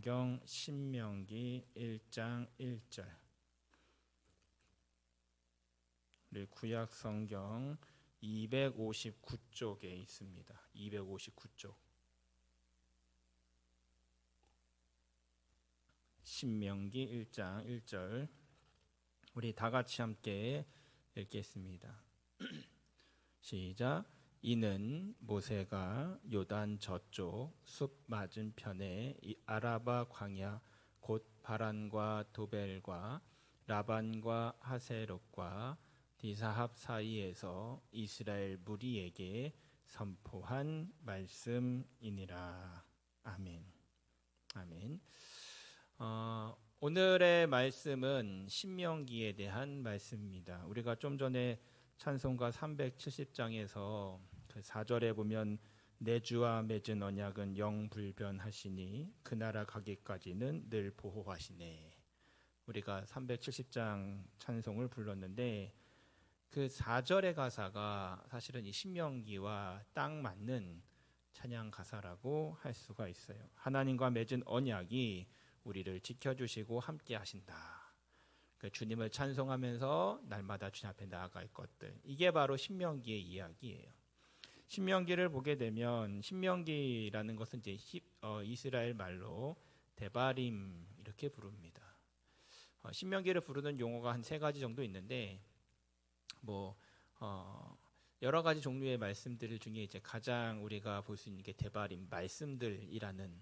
성경 신명기 1장 1절. 우리 구약 성경 259쪽에 있습니다. 259쪽. 신명기 1장 1절. 우리 다 같이 함께 읽겠습니다. 시작. 이는 모세가 요단 저쪽 숲 맞은편에 이 아라바 광야 곧 바란과 도벨과 라반과 하세롯과 디사합 사이에서 이스라엘 무리에게 선포한 말씀이니라. 아멘. 아멘. 오늘의 말씀은 신명기에 대한 말씀입니다. 우리가 좀 전에 찬송가 370장에서 그 4절에 보면 내 주와 맺은 언약은 영불변하시니 그 나라 가기까지는 늘 보호하시네. 우리가 370장 찬송을 불렀는데 그 4절의 가사가 사실은 이 신명기와 딱 맞는 찬양 가사라고 할 수가 있어요. 하나님과 맺은 언약이 우리를 지켜주시고 함께 하신다. 주님을 찬송하면서 날마다 주님 앞에 나아갈 것들, 이게 바로 신명기의 이야기예요. 신명기를 보게 되면 신명기라는 것은 이제 이스라엘 말로 데바림 이렇게 부릅니다. 신명기를 부르는 용어가 한 3가지 정도 있는데 여러 가지 종류의 말씀들 중에 이제 가장 우리가 볼 수 있는 게 데바림 말씀들이라는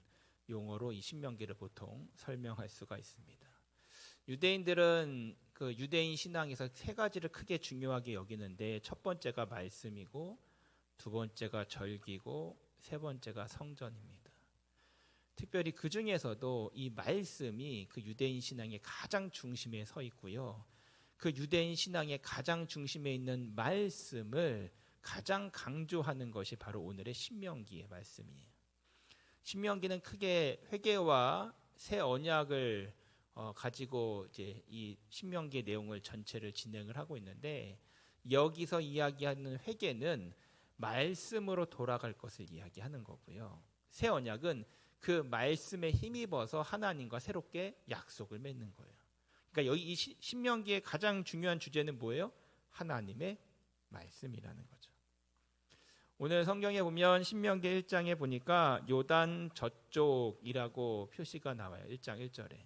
용어로 이 신명기를 보통 설명할 수가 있습니다. 유대인들은 그 유대인 신앙에서 3가지를 크게 중요하게 여기는데 첫 번째가 말씀이고 두 번째가 절기고 세 번째가 성전입니다. 특별히 그 중에서도 이 말씀이 그 유대인 신앙의 가장 중심에 서 있고요. 그 유대인 신앙의 가장 중심에 있는 말씀을 가장 강조하는 것이 바로 오늘의 신명기의 말씀이에요. 신명기는 크게 회개와 새 언약을 가지고 이제 이 신명기의 내용을 전체를 진행을 하고 있는데, 여기서 이야기하는 회개는 말씀으로 돌아갈 것을 이야기하는 거고요. 새 언약은 그 말씀에 힘입어서 하나님과 새롭게 약속을 맺는 거예요. 그러니까 여기 이 신명기의 가장 중요한 주제는 뭐예요? 하나님의 말씀이라는 거죠. 오늘 성경에 보면 신명기 1장에 보니까 요단 저쪽이라고 표시가 나와요. 1장 1절에.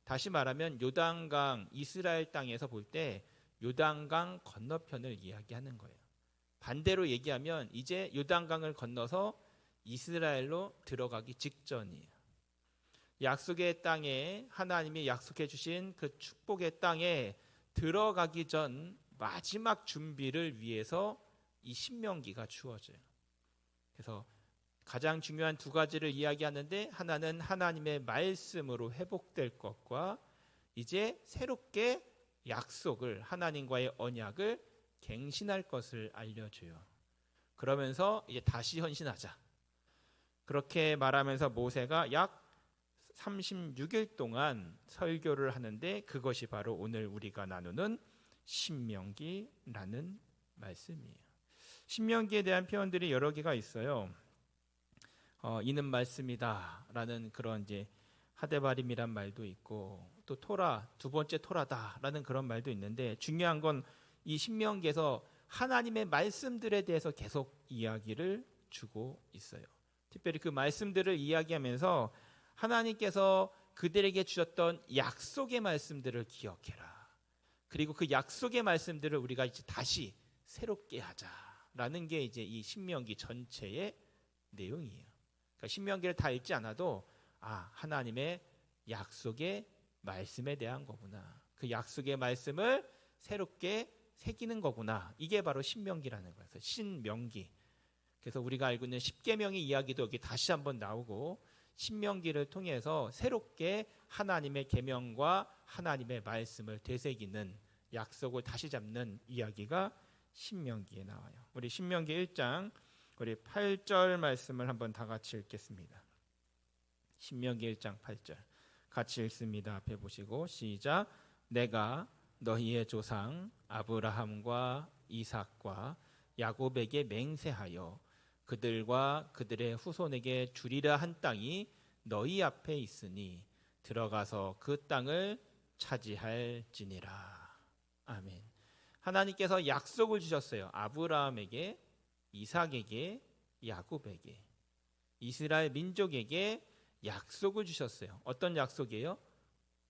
다시 말하면 요단강 이스라엘 땅에서 볼 때 요단강 건너편을 이야기하는 거예요. 반대로 얘기하면 이제 요단강을 건너서 이스라엘로 들어가기 직전이에요. 약속의 땅에, 하나님이 약속해 주신 그 축복의 땅에 들어가기 전 마지막 준비를 위해서 이 신명기가 주어져요. 그래서 가장 중요한 2가지를 이야기하는데, 하나는 하나님의 말씀으로 회복될 것과 이제 새롭게 약속을, 하나님과의 언약을 갱신할 것을 알려줘요. 그러면서 이제 다시 헌신하자. 그렇게 말하면서 모세가 약 36일 동안 설교를 하는데, 그것이 바로 오늘 우리가 나누는 신명기라는 말씀이에요. 신명기에 대한 표현들이 여러 개가 있어요. 이는 말씀이다라는 그런 이제 하데바림이란 말도 있고, 또 토라, 2번째 토라다라는 그런 말도 있는데, 중요한 건 이 신명기에서 하나님의 말씀들에 대해서 계속 이야기를 주고 있어요. 특별히 그 말씀들을 이야기하면서 하나님께서 그들에게 주셨던 약속의 말씀들을 기억해라. 그리고 그 약속의 말씀들을 우리가 이제 다시 새롭게 하자라는 게 이제 이 신명기 전체의 내용이에요. 그러니까 신명기를 다 읽지 않아도 하나님의 약속의 말씀에 대한 거구나. 그 약속의 말씀을 새롭게 새기는 거구나. 이게 바로 신명기라는 거예요. 그래서 신명기. 그래서 우리가 알고 있는 십계명의 이야기도 여기 다시 한번 나오고, 신명기를 통해서 새롭게 하나님의 계명과 하나님의 말씀을 되새기는, 약속을 다시 잡는 이야기가 신명기에 나와요. 우리 신명기 1장 우리 8절 말씀을 한번 다 같이 읽겠습니다. 신명기 1장 8절 같이 읽습니다. 앞에 보시고 시작. 내가 너희의 조상 아브라함과 이삭과 야곱에게 맹세하여 그들과 그들의 후손에게 주리라 한 땅이 너희 앞에 있으니 들어가서 그 땅을 차지할지니라. 아멘. 하나님께서 약속을 주셨어요. 아브라함에게, 이삭에게, 야곱에게, 이스라엘 민족에게 약속을 주셨어요. 어떤 약속이에요?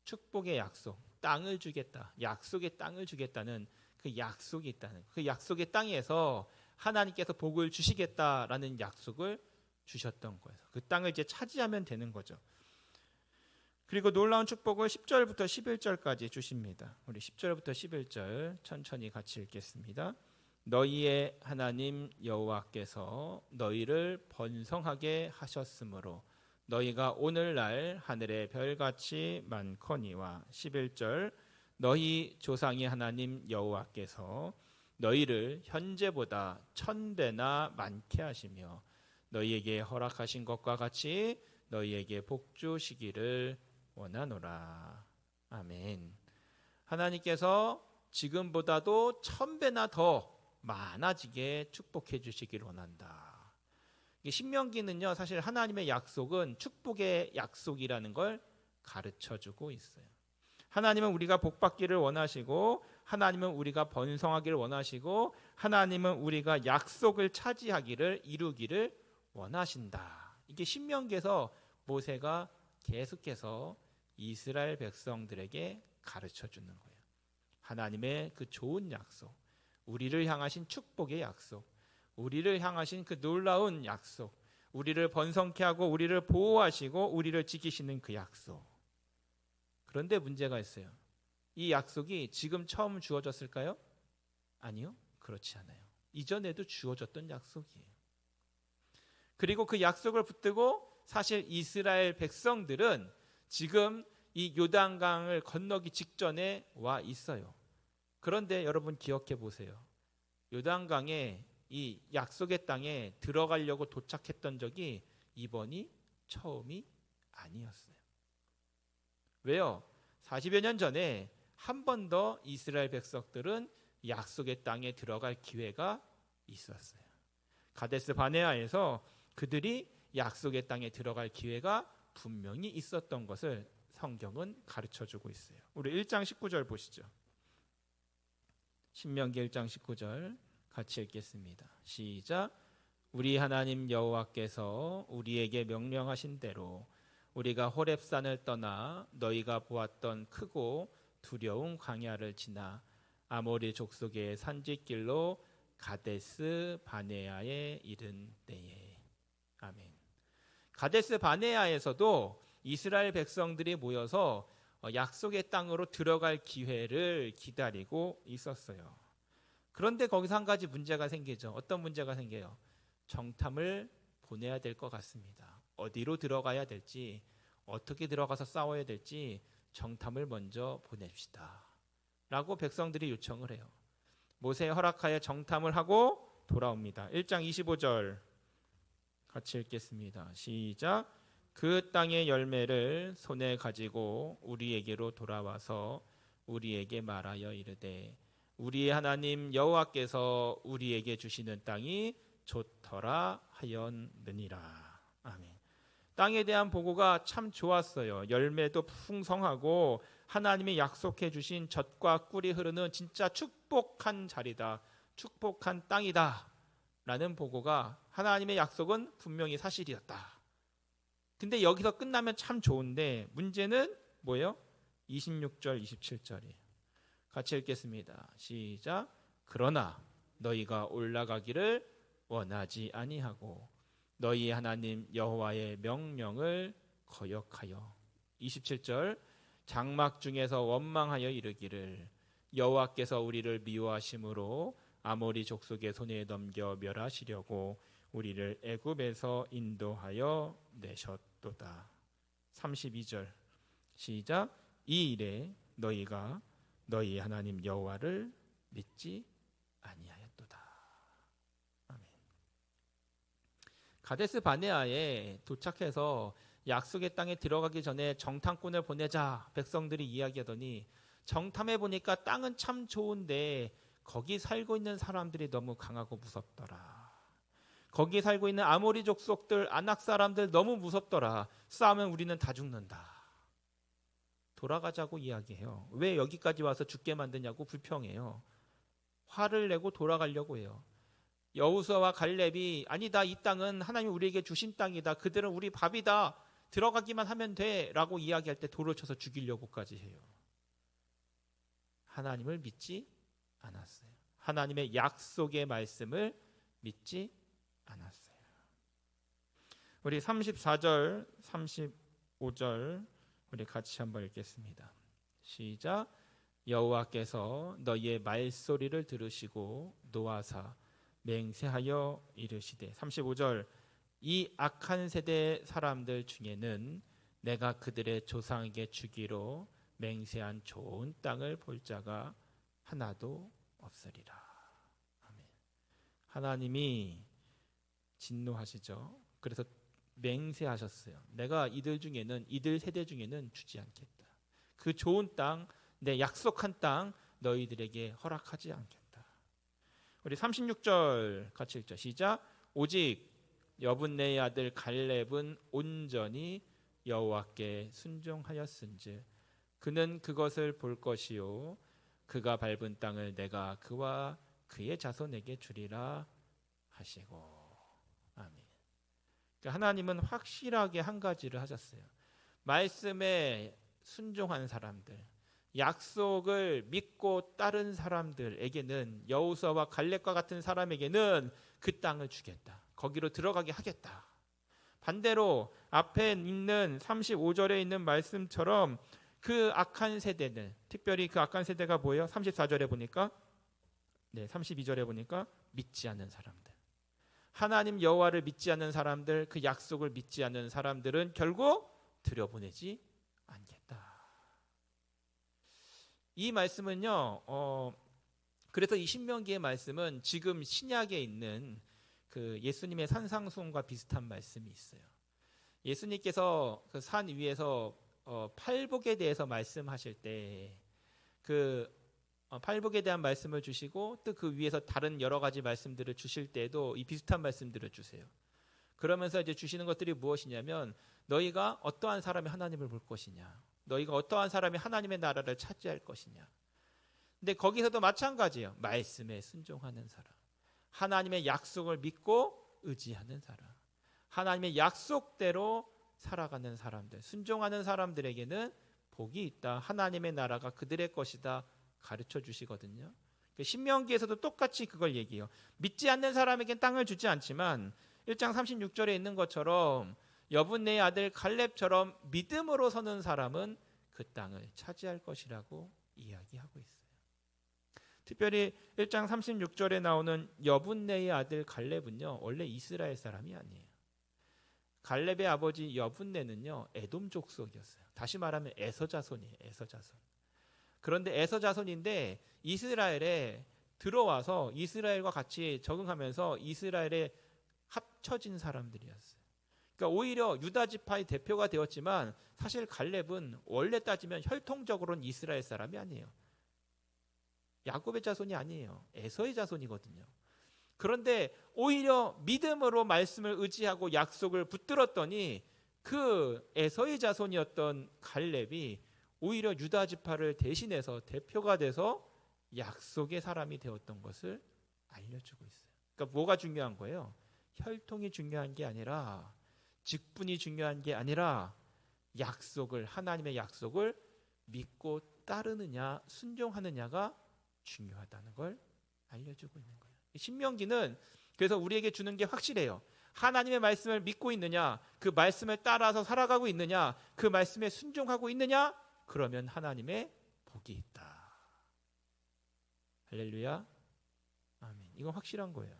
축복의 약속. 땅을 주겠다. 약속의 땅을 주겠다는 그 약속이 있다는, 그 약속의 땅에서 하나님께서 복을 주시겠다라는 약속을 주셨던 거예요. 그 땅을 이제 차지하면 되는 거죠. 그리고 놀라운 축복을 10절부터 11절까지 주십니다. 우리 10절부터 11절 천천히 같이 읽겠습니다. 너희의 하나님 여호와께서 너희를 번성하게 하셨으므로 너희가 오늘날 하늘의 별같이 많거니와. 11절 너희 조상의 하나님 여호와께서 너희를 현재보다 1000배나 많게 하시며 너희에게 허락하신 것과 같이 너희에게 복 주시기를 원하노라. 아멘. 하나님께서 지금보다도 1000배나 더 많아지게 축복해 주시기를 원한다. 신명기는요, 사실 하나님의 약속은 축복의 약속이라는 걸 가르쳐주고 있어요. 하나님은 우리가 복받기를 원하시고, 하나님은 우리가 번성하기를 원하시고, 하나님은 우리가 약속을 차지하기를, 이루기를 원하신다. 이게 신명기에서 모세가 계속해서 이스라엘 백성들에게 가르쳐주는 거예요. 하나님의 그 좋은 약속, 우리를 향하신 축복의 약속, 우리를 향하신 그 놀라운 약속, 우리를 번성케 하고 우리를 보호하시고 우리를 지키시는 그 약속. 그런데 문제가 있어요. 이 약속이 지금 처음 주어졌을까요? 아니요, 그렇지 않아요. 이전에도 주어졌던 약속이에요. 그리고 그 약속을 붙들고 사실 이스라엘 백성들은 지금 이 요단강을 건너기 직전에 와 있어요. 그런데 여러분 기억해 보세요. 요단강에 이 약속의 땅에 들어가려고 도착했던 적이 이번이 처음이 아니었어요. 왜요? 40여 년 전에 한 번 더 이스라엘 백성들은 약속의 땅에 들어갈 기회가 있었어요. 가데스 바네아에서 그들이 약속의 땅에 들어갈 기회가 분명히 있었던 것을 성경은 가르쳐주고 있어요. 우리 1장 19절 보시죠. 신명기 1장 19절 같이 읽겠습니다. 시작. 우리 하나님 여호와께서 우리에게 명령하신 대로 우리가 호렙산을 떠나 너희가 보았던 크고 두려운 광야를 지나 아모리 족속의 산지길로 가데스 바네아에 이른 때에. 아멘. 가데스 바네아에서도 이스라엘 백성들이 모여서 약속의 땅으로 들어갈 기회를 기다리고 있었어요. 그런데 거기서 한 가지 문제가 생기죠. 어떤 문제가 생겨요? 정탐을 보내야 될 것 같습니다. 어디로 들어가야 될지, 어떻게 들어가서 싸워야 될지 정탐을 먼저 보냅시다 라고 백성들이 요청을 해요. 모세에 허락하여 정탐을 하고 돌아옵니다. 1장 25절 같이 읽겠습니다. 시작. 그 땅의 열매를 손에 가지고 우리에게로 돌아와서 우리에게 말하여 이르되 우리의 하나님 여호와께서 우리에게 주시는 땅이 좋더라 하였느니라. 아멘. 땅에 대한 보고가 참 좋았어요. 열매도 풍성하고 하나님이 약속해 주신 젖과 꿀이 흐르는 진짜 축복한 자리다. 축복한 땅이다. 라는 보고가, 하나님의 약속은 분명히 사실이었다. 근데 여기서 끝나면 참 좋은데 문제는 뭐예요? 26절 27절이에요. 같이 읽겠습니다. 시작. 그러나 너희가 올라가기를 원하지 아니하고 너희 하나님 여호와의 명령을 거역하여. 27절. 장막 중에서 원망하여 이르기를 여호와께서 우리를 미워하심으로 아모리 족속의 손에 넘겨 멸하시려고 우리를 애굽에서 인도하여 내셨도다. 32절 시작. 이 일에 너희가 너희 하나님 여호와를 믿지 아니하였도다. 아멘. 가데스 바네아에 도착해서 약속의 땅에 들어가기 전에 정탐꾼을 보내자 백성들이 이야기하더니 정탐해 보니까 땅은 참 좋은데 거기 살고 있는 사람들이 너무 강하고 무섭더라. 거기 살고 있는 아모리 족속들, 아낙 사람들 너무 무섭더라. 싸우면 우리는 다 죽는다. 돌아가자고 이야기해요. 왜 여기까지 와서 죽게 만드냐고 불평해요. 화를 내고 돌아가려고 해요. 여호수아와 갈렙이 아니다, 이 땅은 하나님이 우리에게 주신 땅이다, 그들은 우리 밥이다, 들어가기만 하면 돼 라고 이야기할 때 돌을 쳐서 죽이려고까지 해요. 하나님을 믿지 않았어요. 하나님의 약속의 말씀을 믿지 않았어요. 우리 34절 35절 우리 같이 한번 읽겠습니다. 시작. 여호와께서 너희의 말소리를 들으시고 노하사 맹세하여 이르시되. 35절. 이 악한 세대 사람들 중에는 내가 그들의 조상에게 주기로 맹세한 좋은 땅을 볼 자가 하나도 없으리라. 아멘. 하나님이 진노하시죠. 그래서 맹세하셨어요. 내가 이들 세대 중에는 주지 않겠다. 그 좋은 땅, 내 약속한 땅 너희들에게 허락하지 않겠다. 우리 36절 같이 읽죠. 시작. 오직 여분네의 아들 갈렙은 온전히 여호와께 순종하였은즉 그는 그것을 볼 것이요 그가 밟은 땅을 내가 그와 그의 자손에게 주리라 하시고. 아멘. 그러니까 하나님은 확실하게 한 가지를 하셨어요. 말씀에 순종한 사람들, 약속을 믿고 따른 사람들에게는, 여호수아와 갈렙과 같은 사람에게는 그 땅을 주겠다. 거기로 들어가게 하겠다. 반대로 앞에 있는 35절에 있는 말씀처럼 그 악한 세대는, 특별히 그 악한 세대가 뭐예요? 34절에 보니까, 32절에 보니까 믿지 않는 사람들, 하나님 여호와를 믿지 않는 사람들, 그 약속을 믿지 않는 사람들은 결국 들여보내지 않겠다. 이 말씀은요, 그래서 이 신명기의 말씀은 지금 신약에 있는 그 예수님의 산상수훈과 비슷한 말씀이 있어요. 예수님께서 그 산 위에서 팔복에 대해서 말씀하실 때 그 팔복에 대한 말씀을 주시고 또 그 위에서 다른 여러 가지 말씀들을 주실 때도 이 비슷한 말씀들을 주세요. 그러면서 이제 주시는 것들이 무엇이냐면, 너희가 어떠한 사람이 하나님을 볼 것이냐, 너희가 어떠한 사람이 하나님의 나라를 차지할 것이냐. 근데 거기서도 마찬가지예요. 말씀에 순종하는 사람, 하나님의 약속을 믿고 의지하는 사람, 하나님의 약속대로 살아가는 사람들, 순종하는 사람들에게는 복이 있다, 하나님의 나라가 그들의 것이다 가르쳐 주시거든요. 신명기에서도 똑같이 그걸 얘기해요. 믿지 않는 사람에겐 땅을 주지 않지만 1장 36절에 있는 것처럼 여분네의 아들 갈렙처럼 믿음으로 서는 사람은 그 땅을 차지할 것이라고 이야기하고 있어요. 특별히 1장 36절에 나오는 여분네의 아들 갈렙은요, 원래 이스라엘 사람이 아니에요. 갈렙의 아버지 여분네는요, 에돔 족속이었어요. 다시 말하면 에서 자손이에요. 에서 자손. 그런데 에서 자손인데 이스라엘에 들어와서 이스라엘과 같이 적응하면서 이스라엘에 합쳐진 사람들이었어요. 그러니까 오히려 유다 지파의 대표가 되었지만 사실 갈렙은 원래 따지면 혈통적으로는 이스라엘 사람이 아니에요. 야곱의 자손이 아니에요. 에서의 자손이거든요. 그런데 오히려 믿음으로 말씀을 의지하고 약속을 붙들었더니 그 에서의 자손이었던 갈렙이 오히려 유다 지파를 대신해서 대표가 돼서 약속의 사람이 되었던 것을 알려주고 있어요. 그러니까 뭐가 중요한 거예요? 혈통이 중요한 게 아니라, 직분이 중요한 게 아니라, 약속을, 하나님의 약속을 믿고 따르느냐 순종하느냐가 중요하다는 걸 알려주고 있는 거예요. 신명기는 그래서 우리에게 주는 게 확실해요. 하나님의 말씀을 믿고 있느냐, 그 말씀을 따라서 살아가고 있느냐, 그 말씀에 순종하고 있느냐, 그러면 하나님의 복이 있다. 할렐루야. 아멘. 이건 확실한 거예요.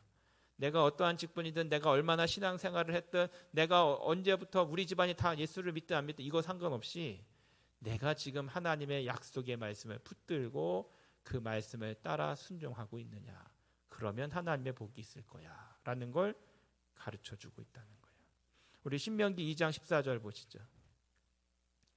내가 어떠한 직분이든, 내가 얼마나 신앙생활을 했든, 내가 언제부터 우리 집안이 다 예수를 믿든 안 믿든 이거 상관없이 내가 지금 하나님의 약속의 말씀을 붙들고 그 말씀을 따라 순종하고 있느냐, 그러면 하나님의 복이 있을 거야 라는 걸 가르쳐주고 있다는 거예요. 우리 신명기 2장 14절 보시죠.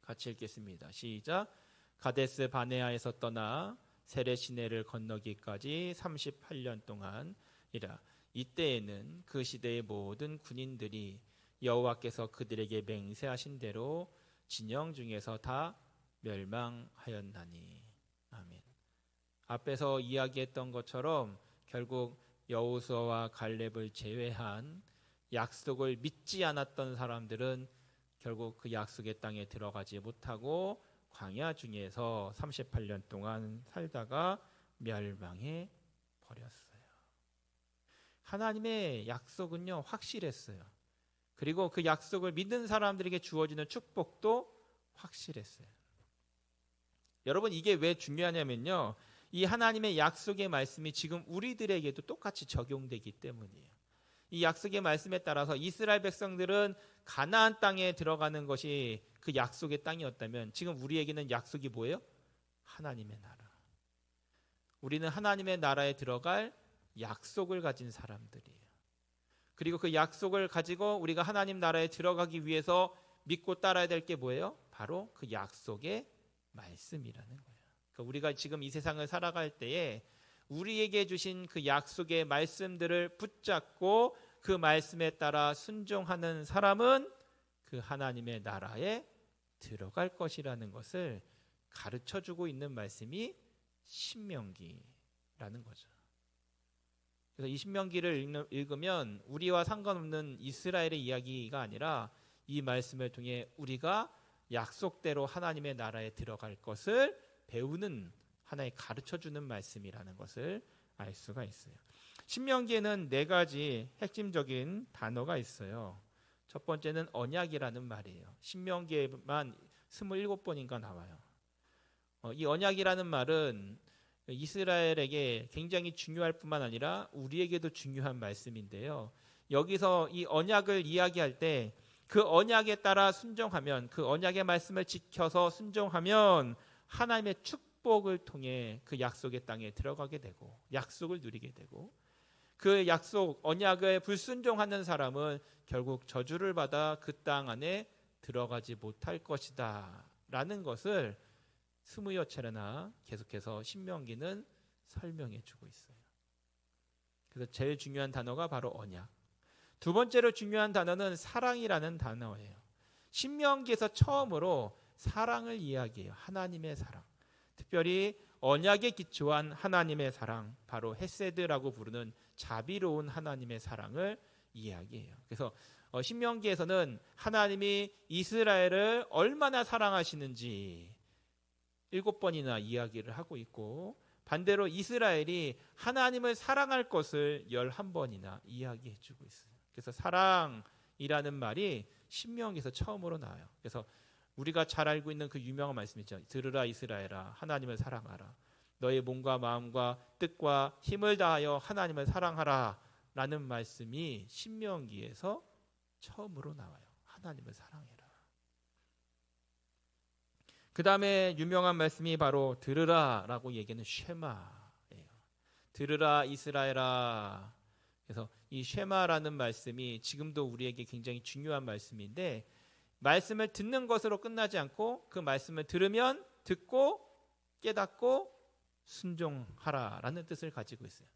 같이 읽겠습니다. 시작. 가데스 바네아에서 떠나 세레 시내를 건너기까지 38년 동안이라. 이때에는 그 시대의 모든 군인들이 여호와께서 그들에게 맹세하신 대로 진영 중에서 다 멸망하였나니. 아멘. 앞에서 이야기했던 것처럼 결국 여호수아와 갈렙을 제외한 약속을 믿지 않았던 사람들은 결국 그 약속의 땅에 들어가지 못하고 광야 중에서 38년 동안 살다가 멸망해 버렸어요. 하나님의 약속은요, 확실했어요. 그리고 그 약속을 믿는 사람들에게 주어지는 축복도 확실했어요. 여러분, 이게 왜 중요하냐면요, 이 하나님의 약속의 말씀이 지금 우리들에게도 똑같이 적용되기 때문이에요. 이 약속의 말씀에 따라서 이스라엘 백성들은 가나안 땅에 들어가는 것이 그 약속의 땅이었다면 지금 우리에게는 약속이 뭐예요? 하나님의 나라. 우리는 하나님의 나라에 들어갈 약속을 가진 사람들이에요. 그리고 그 약속을 가지고 우리가 하나님 나라에 들어가기 위해서 믿고 따라야 될 게 뭐예요? 바로 그 약속의 말씀이라는 거예요. 그러니까 우리가 지금 이 세상을 살아갈 때에 우리에게 주신 그 약속의 말씀들을 붙잡고 그 말씀에 따라 순종하는 사람은 그 하나님의 나라에 들어갈 것이라는 것을 가르쳐주고 있는 말씀이 신명기라는 거죠. 그래서 이 신명기를 읽으면 우리와 상관없는 이스라엘의 이야기가 아니라 이 말씀을 통해 우리가 약속대로 하나님의 나라에 들어갈 것을 배우는 하나의 가르쳐주는 말씀이라는 것을 알 수가 있어요. 신명기에는 4가지 핵심적인 단어가 있어요. 첫 번째는 언약이라는 말이에요. 신명기에만 27번인가 나와요. 이 언약이라는 말은 이스라엘에게 굉장히 중요할 뿐만 아니라 우리에게도 중요한 말씀인데요. 여기서 이 언약을 이야기할 때 그 언약에 따라 순종하면, 그 언약의 말씀을 지켜서 순종하면 하나님의 축복을 통해 그 약속의 땅에 들어가게 되고 약속을 누리게 되고, 그 약속 언약에 불순종하는 사람은 결국 저주를 받아 그 땅 안에 들어가지 못할 것이다 라는 것을 스무여 차례나 계속해서 신명기는 설명해 주고 있어요. 그래서 제일 중요한 단어가 바로 언약. 두 번째로 중요한 단어는 사랑이라는 단어예요. 신명기에서 처음으로 사랑을 이야기해요. 하나님의 사랑. 특별히 언약에 기초한 하나님의 사랑, 바로 헤세드라고 부르는 자비로운 하나님의 사랑을 이야기해요. 그래서 신명기에서는 하나님이 이스라엘을 얼마나 사랑하시는지 7번이나 이야기를 하고 있고, 반대로 이스라엘이 하나님을 사랑할 것을 11번이나 이야기해 주고 있어요. 그래서 사랑이라는 말이 신명기에서 처음으로 나와요. 그래서 우리가 잘 알고 있는 그 유명한 말씀이죠. 들으라 이스라엘아, 하나님을 사랑하라. 너의 몸과 마음과 뜻과 힘을 다하여 하나님을 사랑하라 라는 말씀이 신명기에서 처음으로 나와요. 하나님을 사랑해라. 그 다음에 유명한 말씀이 바로 들으라 라고 얘기하는 쉐마예요. 들으라 이스라엘아. 그래서 이 쉐마라는 말씀이 지금도 우리에게 굉장히 중요한 말씀인데, 말씀을 듣는 것으로 끝나지 않고 그 말씀을 들으면 듣고 깨닫고 순종하라라는 뜻을 가지고 있어요.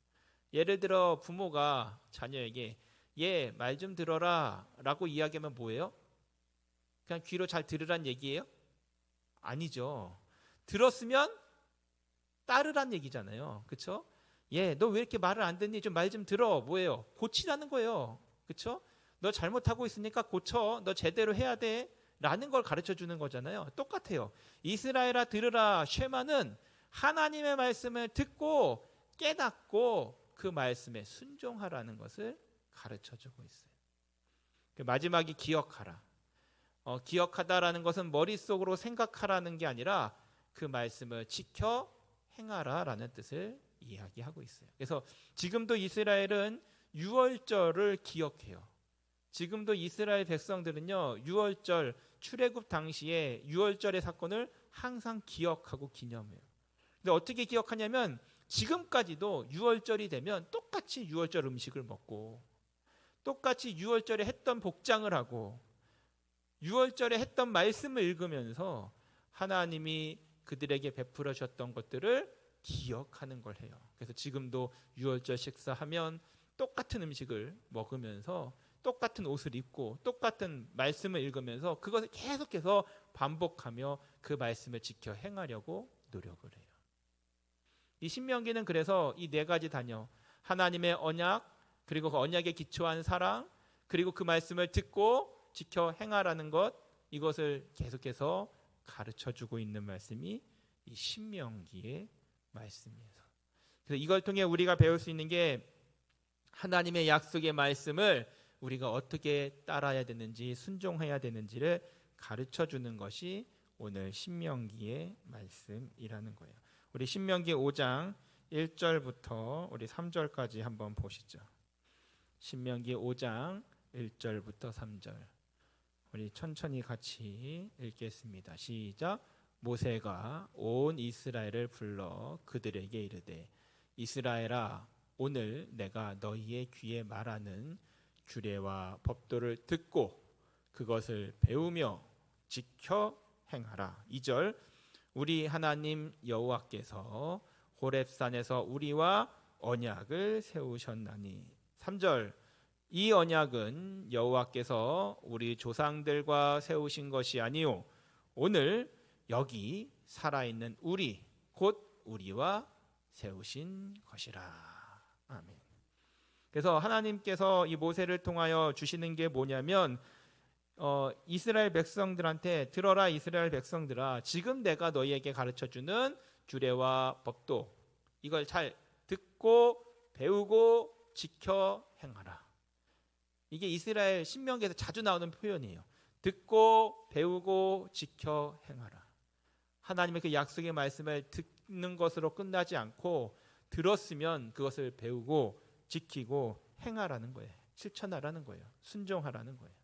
예를 들어 부모가 자녀에게 얘 말 좀 들어라 라고 이야기하면 뭐예요? 그냥 귀로 잘 들으란 얘기예요? 아니죠. 들었으면 따르란 얘기잖아요. 그렇죠? 얘 너 왜 이렇게 말을 안 듣니? 좀 말 좀 들어. 뭐예요? 고치라는 거예요. 그렇죠? 너 잘못하고 있으니까 고쳐. 너 제대로 해야 돼. 라는 걸 가르쳐 주는 거잖아요. 똑같아요. 이스라엘아 들으라 쉐마는 하나님의 말씀을 듣고 깨닫고 그 말씀에 순종하라는 것을 가르쳐 주고 있어요. 마지막이 기억하라. 기억하다라는 것은 머릿속으로 생각하라는 게 아니라 그 말씀을 지켜 행하라라는 뜻을 이야기하고 있어요. 그래서 지금도 이스라엘은 유월절을 기억해요. 지금도 이스라엘 백성들은요, 유월절 출애굽 당시에 유월절의 사건을 항상 기억하고 기념해요. 근데 어떻게 기억하냐면 지금까지도 유월절이 되면 똑같이 유월절 음식을 먹고 똑같이 유월절에 했던 복장을 하고 유월절에 했던 말씀을 읽으면서 하나님이 그들에게 베풀어 주셨던 것들을 기억하는 걸 해요. 그래서 지금도 유월절 식사하면 똑같은 음식을 먹으면서 똑같은 옷을 입고 똑같은 말씀을 읽으면서 그것을 계속해서 반복하며 그 말씀을 지켜 행하려고 노력을 해요. 이 신명기는 그래서 이 네 가지 단요, 하나님의 언약, 그리고 그 언약에 기초한 사랑, 그리고 그 말씀을 듣고 지켜 행하라는 것, 이것을 계속해서 가르쳐주고 있는 말씀이 이 신명기의 말씀이에요. 그래서 이걸 통해 우리가 배울 수 있는 게 하나님의 약속의 말씀을 우리가 어떻게 따라야 되는지, 순종해야 되는지를 가르쳐주는 것이 오늘 신명기의 말씀이라는 거예요. 우리 신명기 5장 1절부터 우리 3절까지 한번 보시죠. 신명기 5장 1절부터 3절. 우리 천천히 같이 읽겠습니다. 시작. 모세가 온 이스라엘을 불러 그들에게 이르되 이스라엘아, 오늘 내가 너희의 귀에 말하는 규례와 법도를 듣고 그것을 배우며 지켜 행하라. 2절. 우리 하나님 여호와께서 호렙산에서 우리와 언약을 세우셨나니. 3절. 이 언약은 여호와께서 우리 조상들과 세우신 것이 아니요 오늘 여기 살아있는 우리 곧 우리와 세우신 것이라. 아멘. 그래서 하나님께서 이 모세를 통하여 주시는 게 뭐냐면 이스라엘 백성들한테 들어라 이스라엘 백성들아, 지금 내가 너희에게 가르쳐주는 규례와 법도 이걸 잘 듣고 배우고 지켜 행하라. 이게 이스라엘 신명기에서 자주 나오는 표현이에요. 듣고 배우고 지켜 행하라. 하나님의 그 약속의 말씀을 듣는 것으로 끝나지 않고 들었으면 그것을 배우고 지키고 행하라는 거예요. 실천하라는 거예요. 순종하라는 거예요.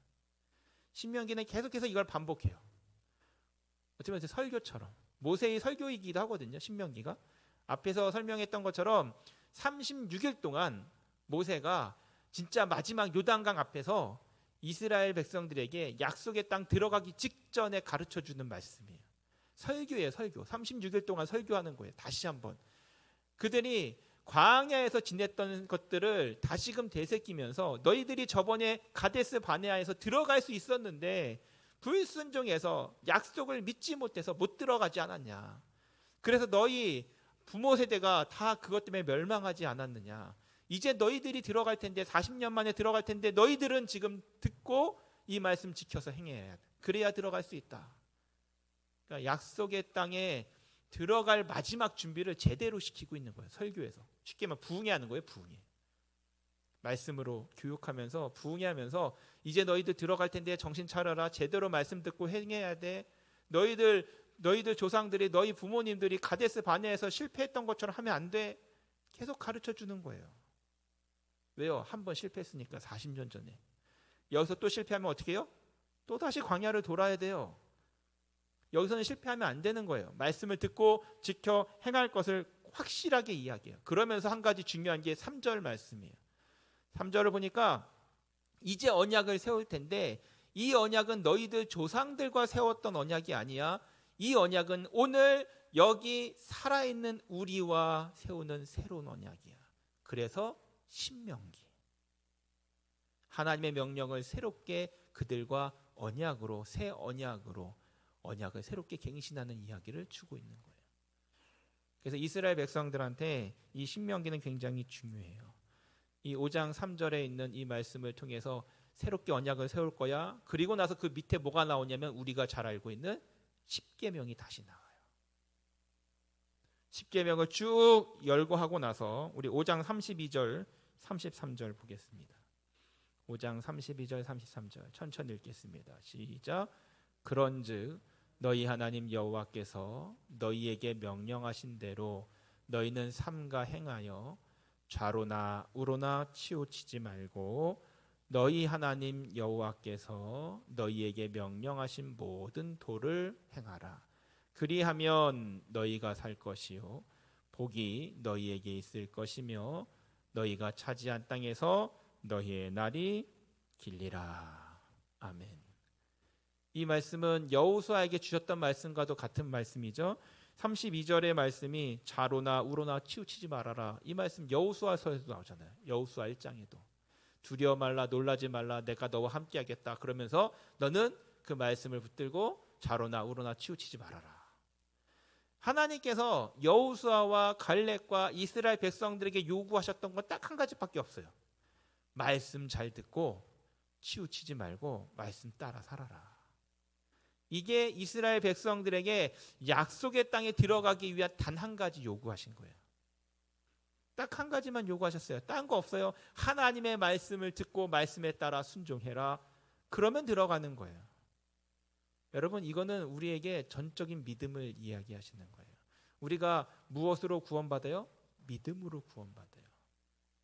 신명기는 계속해서 이걸 반복해요. 어떻게 보면 설교처럼 모세의 설교이기도 하거든요. 신명기가 앞에서 설명했던 것처럼 36일 동안 모세가 진짜 마지막 요단강 앞에서 이스라엘 백성들에게 약속의 땅 들어가기 직전에 가르쳐주는 말씀이에요. 설교예요. 설교. 36일 동안 설교하는 거예요. 다시 한번 그들이 광야에서 지냈던 것들을 다시금 되새기면서 너희들이 저번에 가데스 바네아에서 들어갈 수 있었는데 불순종해서 약속을 믿지 못해서 못 들어가지 않았냐. 그래서 너희 부모 세대가 다 그것 때문에 멸망하지 않았느냐. 이제 너희들이 들어갈 텐데 40년 만에 들어갈 텐데 너희들은 지금 듣고 이 말씀 지켜서 행해야 돼. 그래야 들어갈 수 있다. 그러니까 약속의 땅에 들어갈 마지막 준비를 제대로 시키고 있는 거예요. 설교에서. 쉽게 말하면 부흥회하는 거예요. 부흥회. 말씀으로 교육하면서 부흥회하면서 이제 너희들 들어갈 텐데 정신 차려라. 제대로 말씀 듣고 행해야 돼. 너희들 조상들이 너희 부모님들이 가데스 바네아에서 실패했던 것처럼 하면 안 돼. 계속 가르쳐 주는 거예요. 왜요? 한 번 실패했으니까 40년 전에. 여기서 또 실패하면 어떻게 해요? 또 다시 광야를 돌아야 돼요. 여기서는 실패하면 안 되는 거예요. 말씀을 듣고 지켜 행할 것을 확실하게 이야기해요. 그러면서 한 가지 중요한 게 3절 말씀이에요. 3절을 보니까 이제 언약을 세울 텐데 이 언약은 너희들 조상들과 세웠던 언약이 아니야. 이 언약은 오늘 여기 살아있는 우리와 세우는 새로운 언약이야. 그래서 신명기. 하나님의 명령을 새롭게 그들과 언약으로 새 언약으로 언약을 새롭게 갱신하는 이야기를 주고 있는 거예요. 그래서 이스라엘 백성들한테 이 신명기는 굉장히 중요해요. 이 5장 3절에 있는 이 말씀을 통해서 새롭게 언약을 세울 거야. 그리고 나서 그 밑에 뭐가 나오냐면 우리가 잘 알고 있는 십계명이 다시 나와요. 십계명을 쭉 열거하고 나서 우리 5장 32절 33절 보겠습니다. 5장 32절 33절 천천히 읽겠습니다. 시작. 그런즉 너희 하나님 여호와께서 너희에게 명령하신 대로 너희는 삼가 행하여 좌로나 우로나 치우치지 말고 너희 하나님 여호와께서 너희에게 명령하신 모든 도를 행하라. 그리하면 너희가 살 것이요 복이 너희에게 있을 것이며 너희가 차지한 땅에서 너희의 날이 길리라. 아멘. 이 말씀은 여호수아에게 주셨던 말씀과도 같은 말씀이죠. 32절의 말씀이 좌로나 우로나 치우치지 말아라. 이 말씀 여호수아서에도 나오잖아요. 여호수아 1장에도. 두려워 말라, 놀라지 말라, 내가 너와 함께하겠다. 그러면서 너는 그 말씀을 붙들고 좌로나 우로나 치우치지 말아라. 하나님께서 여호수아와 갈렙과 이스라엘 백성들에게 요구하셨던 건 딱 한 가지밖에 없어요. 말씀 잘 듣고 치우치지 말고 말씀 따라 살아라. 이게 이스라엘 백성들에게 약속의 땅에 들어가기 위한 단 한 가지 요구하신 거예요. 딱 한 가지만 요구하셨어요. 딴 거 없어요. 하나님의 말씀을 듣고 말씀에 따라 순종해라. 그러면 들어가는 거예요. 여러분, 이거는 우리에게 전적인 믿음을 이야기하시는 거예요. 우리가 무엇으로 구원받아요? 믿음으로 구원받아요.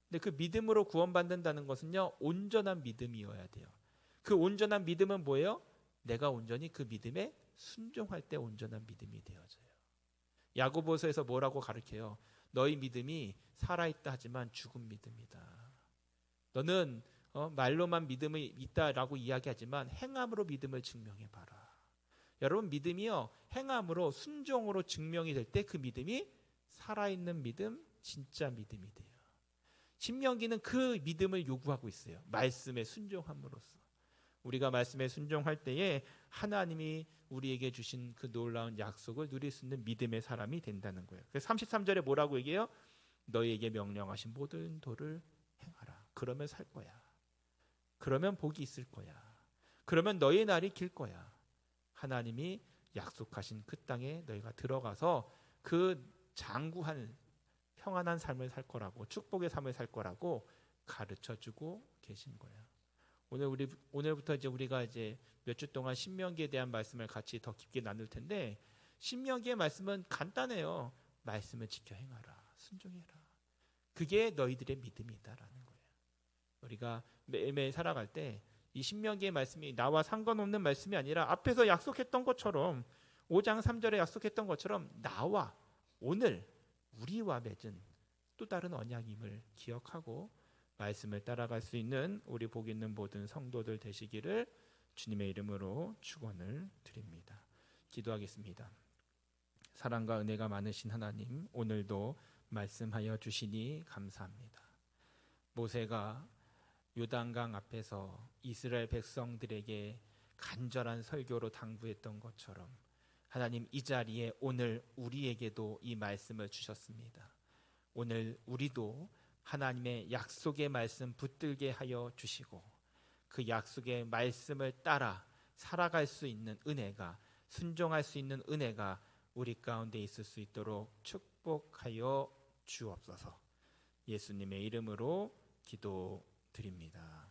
근데 그 믿음으로 구원받는다는 것은요, 온전한 믿음이어야 돼요. 그 온전한 믿음은 뭐예요? 내가 온전히 그 믿음에 순종할 때 온전한 믿음이 되어져요. 야고보서에서 뭐라고 가르쳐요? 너희 믿음이 살아있다 하지만 죽은 믿음이다. 너는 말로만 믿음이 있다라고 이야기하지만 행함으로 믿음을 증명해봐라. 여러분, 믿음이요, 행함으로 순종으로 증명이 될 때 그 믿음이 살아있는 믿음, 진짜 믿음이 돼요. 신명기는 그 믿음을 요구하고 있어요. 말씀에 순종함으로써. 우리가 말씀에 순종할 때에 하나님이 우리에게 주신 그 놀라운 약속을 누릴 수 있는 믿음의 사람이 된다는 거예요. 그래서 33절에 뭐라고 얘기해요? 너희에게 명령하신 모든 도를 행하라. 그러면 살 거야. 그러면 복이 있을 거야. 그러면 너희 날이 길 거야. 하나님이 약속하신 그 땅에 너희가 들어가서 그 장구한 평안한 삶을 살 거라고, 축복의 삶을 살 거라고 가르쳐주고 계신 거예요. 오늘부터 이제 우리가 이제 몇 주 동안 신명기에 대한 말씀을 같이 더 깊게 나눌 텐데, 신명기의 말씀은 간단해요. 말씀을 지켜 행하라, 순종해라. 그게 너희들의 믿음이다라는 거예요. 우리가 매일매일 살아갈 때 이 신명기의 말씀이 나와 상관없는 말씀이 아니라 앞에서 약속했던 것처럼 5장 3절에 약속했던 것처럼 나와 오늘 우리와 맺은 또 다른 언약임을 기억하고 말씀을 따라갈 수 있는 우리 복 있는 모든 성도들 되시기를 주님의 이름으로 축원을 드립니다. 기도하겠습니다. 사랑과 은혜가 많으신 하나님, 오늘도 말씀하여 주시니 감사합니다. 모세가 요단강 앞에서 이스라엘 백성들에게 간절한 설교로 당부했던 것처럼 하나님, 이 자리에 오늘 우리에게도 이 말씀을 주셨습니다. 오늘 우리도 하나님의 약속의 말씀 붙들게 하여 주시고 그 약속의 말씀을 따라 살아갈 수 있는 은혜가, 순종할 수 있는 은혜가 우리 가운데 있을 수 있도록 축복하여 주옵소서. 예수님의 이름으로 기도드립니다.